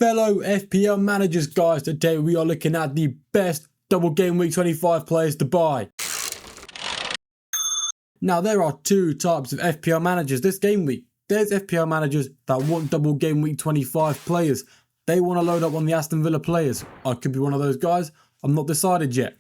Fellow FPL managers, guys, today we are looking at the best double game week 25 players to buy. Now, there are two types of FPL managers this game week. There's FPL managers that want double game week 25 players. They want to load up on the Aston Villa players. I could be one of those guys. I'm not decided yet.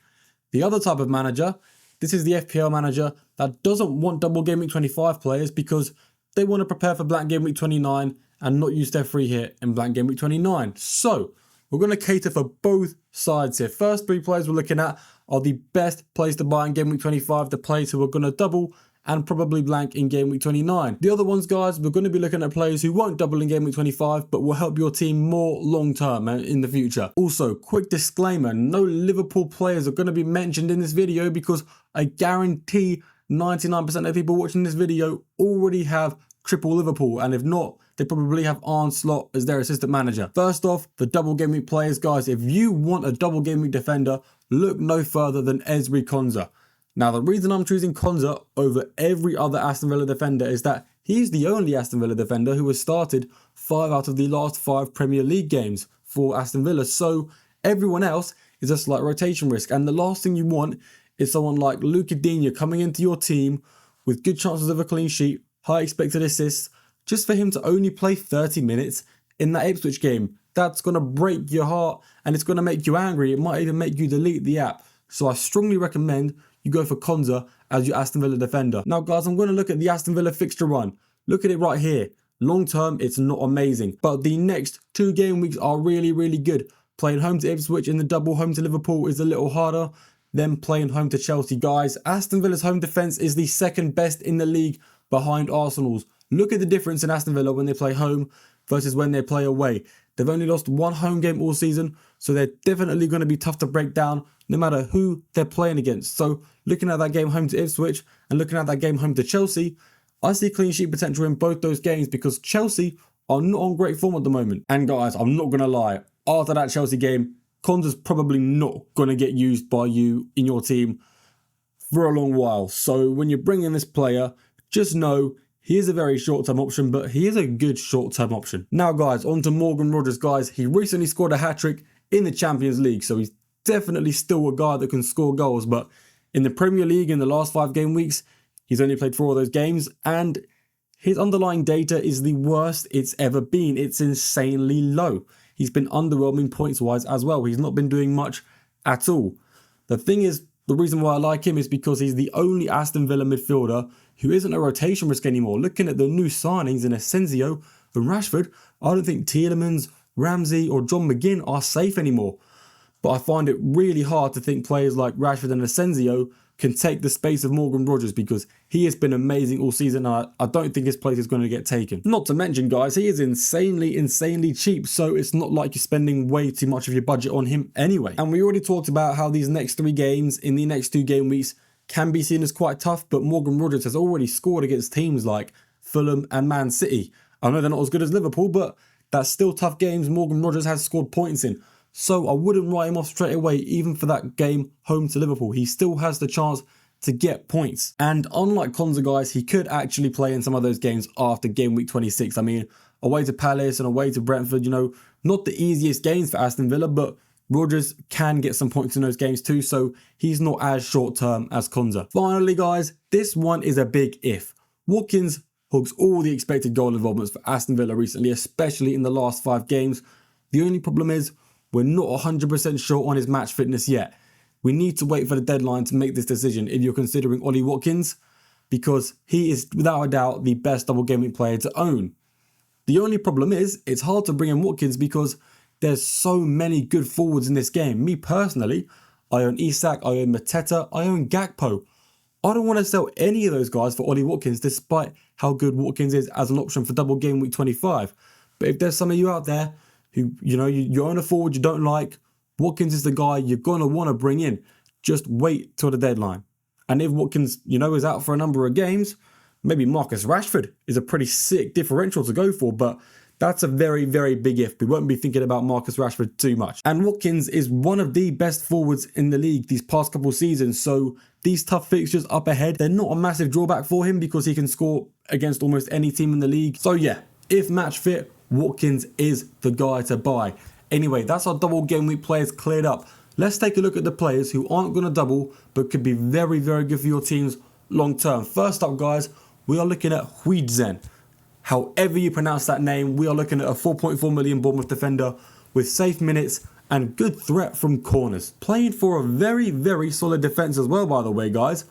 The other type of manager, this is the FPL manager that doesn't want double game week 25 players because they want to prepare for blank game week 29 and not use their free hit in blank game week 29. So we're going to cater for both sides here. First three players we're looking at are the best players to buy in game week 25, the players who are going to double and probably blank in game week 29. The other ones, guys, we're going to be looking at players who won't double in game week 25 but will help your team more long term in the future. Also, quick disclaimer, no Liverpool players are going to be mentioned in this video because I guarantee 99% of people watching this video already have triple Liverpool, and if not, they probably have Arne Slot as their assistant manager. First off, the double game week players, guys. If you want a double game week defender, look no further than Ezri Konsa. Now, the reason I'm choosing Konsa over every other Aston Villa defender is that he's the only Aston Villa defender who has started 5 out of the last 5 Premier League games for Aston Villa. So everyone else is a slight rotation risk, and the last thing you want is someone like Luca Digne coming into your team with good chances of a clean sheet, high expected assists, just for him to only play 30 minutes in that Ipswich game. That's going to break your heart and it's going to make you angry. It might even make you delete the app. So I strongly recommend you go for Konsa as your Aston Villa defender. Now, guys, I'm going to look at the Aston Villa fixture run. Look at it right here. Long term, it's not amazing, but the next 2 game weeks are really, really good. Playing home to Ipswich in the double home to Liverpool is a little harder than playing home to Chelsea, guys. Aston Villa's home defence is the second best in the league behind Arsenal's. Look at the difference in Aston Villa when they play home versus when they play away. They've only lost 1 home game all season, so they're definitely going to be tough to break down no matter who they're playing against. So looking at that game home to Ipswich and looking at that game home to Chelsea, I see clean sheet potential in both those games because Chelsea are not on great form at the moment. And guys, I'm not going to lie, after that Chelsea game, Konsa's probably not going to get used by you in your team for a long while. So when you're bringing this player, just know he is a very short-term option, but he is a good short-term option. Now, guys, on to Morgan Rogers, guys. He recently scored a hat-trick in the Champions League, so he's definitely still a guy that can score goals. But in the Premier League, in the last 5 game weeks, he's only played 4 of those games, and his underlying data is the worst it's ever been. It's insanely low. He's been underwhelming points-wise as well. He's not been doing much at all. The thing is, the reason why I like him is because he's the only Aston Villa midfielder who isn't a rotation risk anymore. Looking at the new signings in Asensio and Rashford, I don't think Tielemans, Ramsey or John McGinn are safe anymore. But I find it really hard to think players like Rashford and Asensio can take the space of Morgan Rogers because he has been amazing all season and I don't think his place is going to get taken. Not to mention, guys, he is insanely cheap, so it's not like you're spending way too much of your budget on him anyway. And we already talked about how these next 3 games in the next 2 game weeks can be seen as quite tough, but Morgan Rogers has already scored against teams like Fulham and Man City. I know they're not as good as Liverpool, but that's still tough games Morgan Rogers has scored points in. So I wouldn't write him off straight away, even for that game home to Liverpool. He still has the chance to get points. And unlike Konsa, guys, he could actually play in some of those games after game week 26. I mean, away to Palace and away to Brentford, you know, not the easiest games for Aston Villa, but Rogers can get some points in those games too, so he's not as short-term as Konsa. Finally, guys, this one is a big if. Watkins hogs all the expected goal involvements for Aston Villa recently, especially in the last 5 games. The only problem is we're not 100% sure on his match fitness yet. We need to wait for the deadline to make this decision if you're considering Ollie Watkins, because he is without a doubt the best double game week player to own. The only problem is it's hard to bring in Watkins because there's so many good forwards in this game. Me personally, I own Isak, I own Mateta, I own Gakpo. I don't want to sell any of those guys for Ollie Watkins despite how good Watkins is as an option for double game week 25. But if there's some of you out there who, you know, you own a forward you don't like, Watkins is the guy you're going to want to bring in. Just wait till the deadline. And if Watkins, you know, is out for a number of games, maybe Marcus Rashford is a pretty sick differential to go for, but that's a very big if. We won't be thinking about Marcus Rashford too much. And Watkins is one of the best forwards in the league these past couple seasons, so these tough fixtures up ahead, they're not a massive drawback for him because he can score against almost any team in the league. So yeah, if match fit, Watkins is the guy to buy. Anyway, that's our double game week players cleared up. Let's take a look at the players who aren't going to double but could be very, very good for your teams long term. First up, guys, we are looking at Huijsen. However you pronounce that name, we are looking at a 4.4 million Bournemouth defender with safe minutes and good threat from corners. Playing for a very, very solid defence as well, by the way, guys.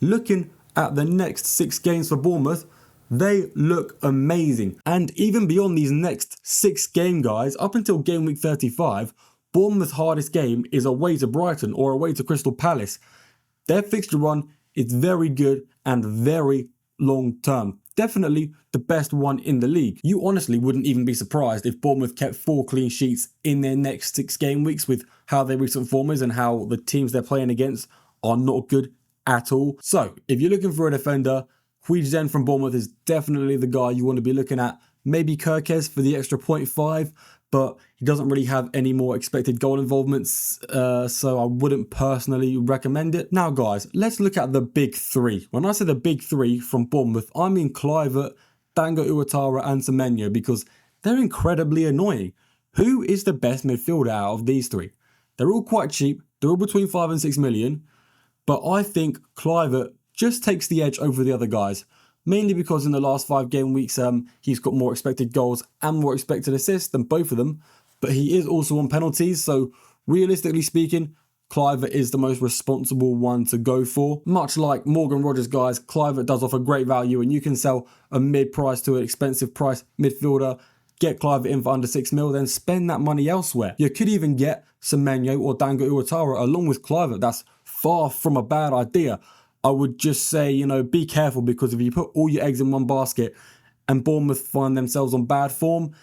Looking at the next 6 games for Bournemouth, they look amazing. And even beyond these next 6 game, guys, up until game week 35, Bournemouth's hardest game is away to Brighton or away to Crystal Palace. Their fixture run is very good and very long term. Definitely the best one in the league. You honestly wouldn't even be surprised if Bournemouth kept 4 clean sheets in their next 6 game weeks with how their recent form is and how the teams they're playing against are not good at all. So if you're looking for a defender, Huijsen from Bournemouth is definitely the guy you want to be looking at. Maybe Kirkes for the extra 0.5, but he doesn't really have any more expected goal involvements, so I wouldn't personally recommend it. Now, guys, let's look at the big 3. When I say the big 3 from Bournemouth, I mean Kluivert, Dango Uwatara and Semenyo, because they're incredibly annoying. Who is the best midfielder out of these 3? They're all quite cheap. They're all between 5 and 6 million, but I think Kluivert just takes the edge over the other guys. Mainly because in the last 5 game weeks, he's got more expected goals and more expected assists than both of them. But he is also on penalties, so realistically speaking, Kluivert is the most responsible one to go for. Much like Morgan Rogers, guys, Kluivert does offer great value, and you can sell a mid-price to an expensive price midfielder, get Kluivert in for under 6 mil, then spend that money elsewhere. You could even get Semenyo or Dango Uwatara along with Kluivert. That's far from a bad idea. I would just say, be careful, because if you put all your eggs in one basket and Bournemouth find themselves on bad form,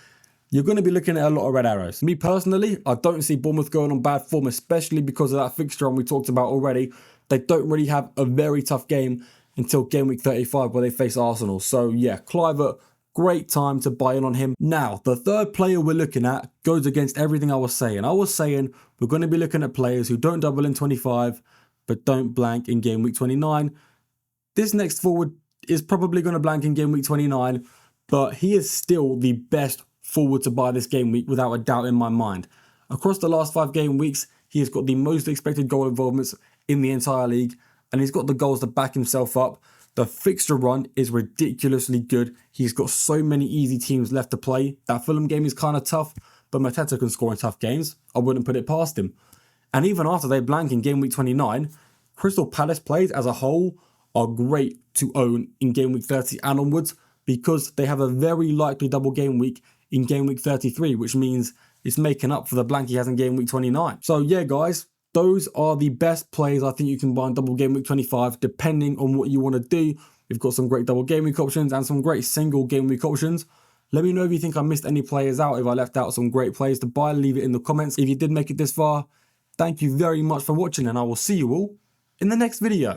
you're going to be looking at a lot of red arrows. Me personally, I don't see Bournemouth going on bad form, especially because of that fixture run we talked about already. They don't really have a very tough game until game week 35 where they face Arsenal. So yeah, Kluivert, great time to buy in on him. Now, the third player we're looking at goes against everything I was saying. I was saying we're going to be looking at players who don't double in 25, but don't blank in game week 29. This next forward is probably going to blank in game week 29, but he is still the best forward to buy this game week without a doubt in my mind. Across the last 5 game weeks, he has got the most expected goal involvements in the entire league, and he's got the goals to back himself up. The fixture run is ridiculously good. He's got so many easy teams left to play. That Fulham game is kind of tough, but Mateta can score in tough games. I wouldn't put it past him. And even after they blank in game week 29, Crystal Palace plays as a whole are great to own in game week 30 and onwards, because they have a very likely double game week in game week 33, which means it's making up for the blank he has in game week 29. So yeah, guys, those are the best plays I think you can buy in double game week 25, depending on what you want to do. We've got some great double game week options and some great single game week options. Let me know if you think I missed any players out, if I left out some great players to buy. Leave it in the comments. If you did make it this far, thank you very much for watching, and I will see you all in the next video.